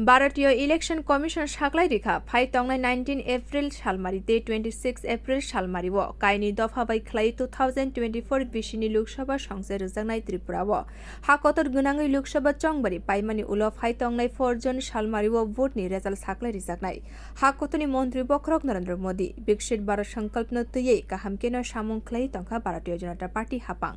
भारतीय election commission साग्लाय रेखा phi तंगनाय 19 April सालमारिते 26 April सालमारिव कायनि दफा bye ख्लाय 2024 बिसिनि लोकसभा संसद रजांनाय त्रिपुराव हाकतर गोनाङै लोकसभा चंबारि पाइमानि उल फाइ तंगनाय 4 जन सालमारिव भोटनि रेजाल्ट साग्लाय रिजागनाय हाकतनि मन्त्री बक्रक नरेन्द्र मोदी विकसित भारत संकल्पनो तैयै काहामकेनो सामुं ख्लाय तंखा भारतीय जनता पार्टी हापां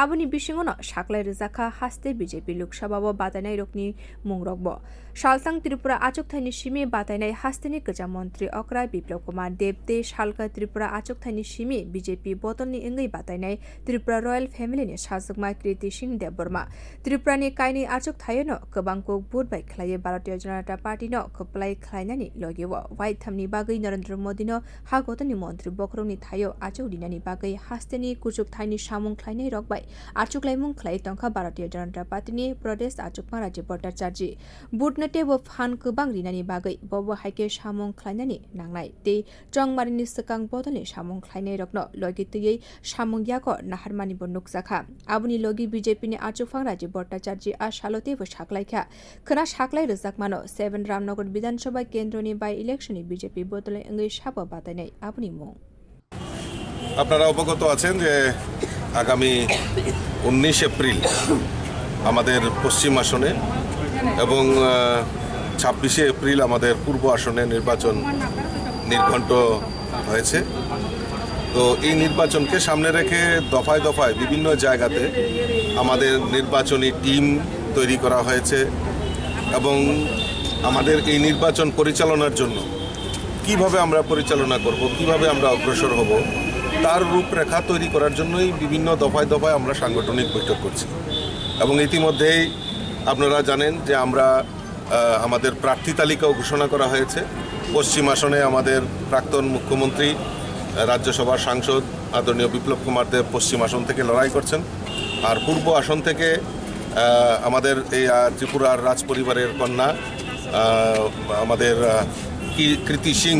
आबुनि बिसिङनो साग्लाय रिजाखा हास्ते बीजेपी लोकसभाव बादायनाय रकनि मुंरकब सालसां त्रिपुरा आचुकथायनि सिमी बादायनाय हास्तेनि गोजा मन्त्री अक्रा बिप्लव कुमार देबते सालका त्रिपुरा आचुकथायनि सिमी बीजेपी बदलनि इंगै बादायनाय त्रिपुरा रयेल फेमिलिनि साजुगमा कृति सिंह देबबर्मा त्रिपुरानि कायनि आचुकथायनो गोबांखौ vote bye ख्लायो Bharatiya Janata पार्टीनो खोप्लाय ख्लायनानि लगिव white थामनि बागै नरेन्द्र मोदीनो हागतनि मन्त्री बख्रौनि थायो आचुकदिनानि बागै हास्तेनि कुचुकथायनि सामुं ख्लायनाय रकबाय आचुकलायमुं ख्लाय तंखा भारतीय जनता पार्टीनि प्रदेश आचुकमा राज्य भट्टाचार्य बुटनते व फान गोबां रिनानि बागै बबो हाइके सामुं ख्लायनानि नांनाय ते चंमारिनि सकां बदलनि सामुं ख्लायनाय रकनो लगितयै सामुं याको नाहारमानिबो नुकजाखा आबुनि लगी बीजेपी नि आचुफां राज्य भट्टाचार्य आ सालतेबो साख्लायखा खोना साख्लाय रजाकमानो 7 रामनगर विधानसभा केन्द्रनि बाय इलेक्शननि बीजेपी बदले इंगै साबो बादायनाय आबुनि मुं আপনারা অবগত আছেন যে আগামী 19 এপ্রিল আমাদের পশ্চিম আসনে এবং 26 এপ্রিল আমাদের পূর্ব আসনে নির্বাচন নির্ঘণ্ট হয়েছে। তো এই নির্বাচনকে সামনে রেখে দফায় দফায় বিভিন্ন জায়গাতে আমাদের নির্বাচনী টিম তৈরি করা হয়েছে এবং আমাদের এই নির্বাচন পরিচালনার জন্য কিভাবে আমরা পরিচালনা করব, কিভাবে আমরা অগ্রসর হব তার রূপরেখা তৈরি করার জন্যই বিভিন্ন দফায় দফায় আমরা সাংগঠনিক বৈঠক করছি এবং ইতিমধ্যেই আপনারা জানেন যে আমরা আমাদের প্রার্থী তালিকাও ঘোষণা করা হয়েছে। পশ্চিম আসনে আমাদের প্রাক্তন মুখ্যমন্ত্রী রাজ্যসভার সাংসদ আদরণীয় বিপ্লব কুমার দেব পশ্চিম আসন থেকে লড়াই করছেন, আর পূর্ব আসন থেকে আমাদের এই ত্রিপুরার রাজ পরিবারের কন্যা আমাদের কৃতি সিং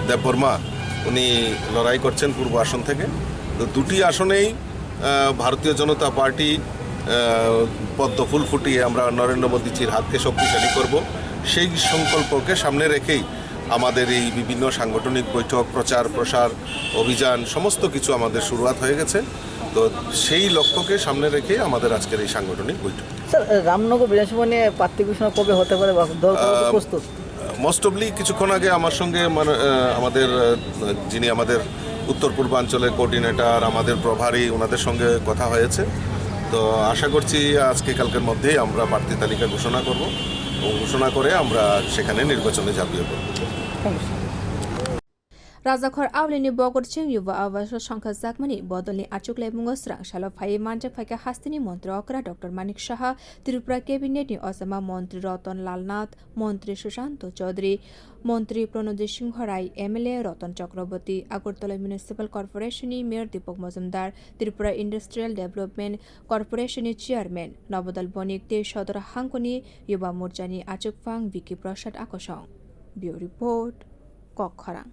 দেববর্মা উনি লড়াই করছেন পূর্ব আসন থেকে। তো দুটি আসনেই ভারতীয় জনতা পার্টি পদ্ম ফুল ফুটিয়ে আমরা নরেন্দ্র মোদীজির হাতকে শক্তিশালী করব সেই সংকল্পকে সামনে রেখেই আমাদের এই বিভিন্ন সাংগঠনিক বৈঠক, প্রচার প্রসার, অভিযান সমস্ত কিছু আমাদের শুরুয়াত হয়ে গেছে। তো সেই লক্ষ্যকে সামনে রেখে আমাদের আজকের এই সাংগঠনিক বৈঠক। স্যার, রামনগর বিধানসভা নিয়ে প্রার্থী ঘোষণা কবে হতে পারে প্রস্তুত? মোস্ট অফলি কিছুক্ষণ আগে আমার সঙ্গে আমাদের যিনি আমাদের উত্তর পূর্বাঞ্চলের কোঅর্ডিনেটর, আমাদের প্রভারী, ওনাদের সঙ্গে কথা হয়েছে। তো আশা করছি আজকে কালকের মধ্যেই আমরা প্রার্থী তালিকা ঘোষণা করব এবং ঘোষণা করে আমরা সেখানে নির্বাচনে ঝাঁপিয়ে পড়ব। राजाखर आवलिनि बगरसिं युवा आवास संख्या जाकमानि बदलनि आचुकलाय मुंगो स्रां सालो फाइ मानजा फाइका हास्तिनि मन्त्री अक्रा डॉक्टर मानिक शाह त्रिपुरा कैबिनेटनि असमा मन्त्री रतन लाल नाथ, मन्त्री सुशांत चौधरी, मन्त्री प्रणोदय सिंह राय, एमएलए रतन चक्रवर्ती, आगरतला म्युनिसिपल कर्पोरेशननि मेयर दीपक मजुमदार, त्रिपुरा इन्डास्ट्रियल डेभलपमेन्ट कर्पोरेशननि चेयरमेन नवदल बनिक ते सदर हांगकनि युवा मोर्चानि आचुकफां बिकी प्रसाद आकसं। Bureau report कखरां।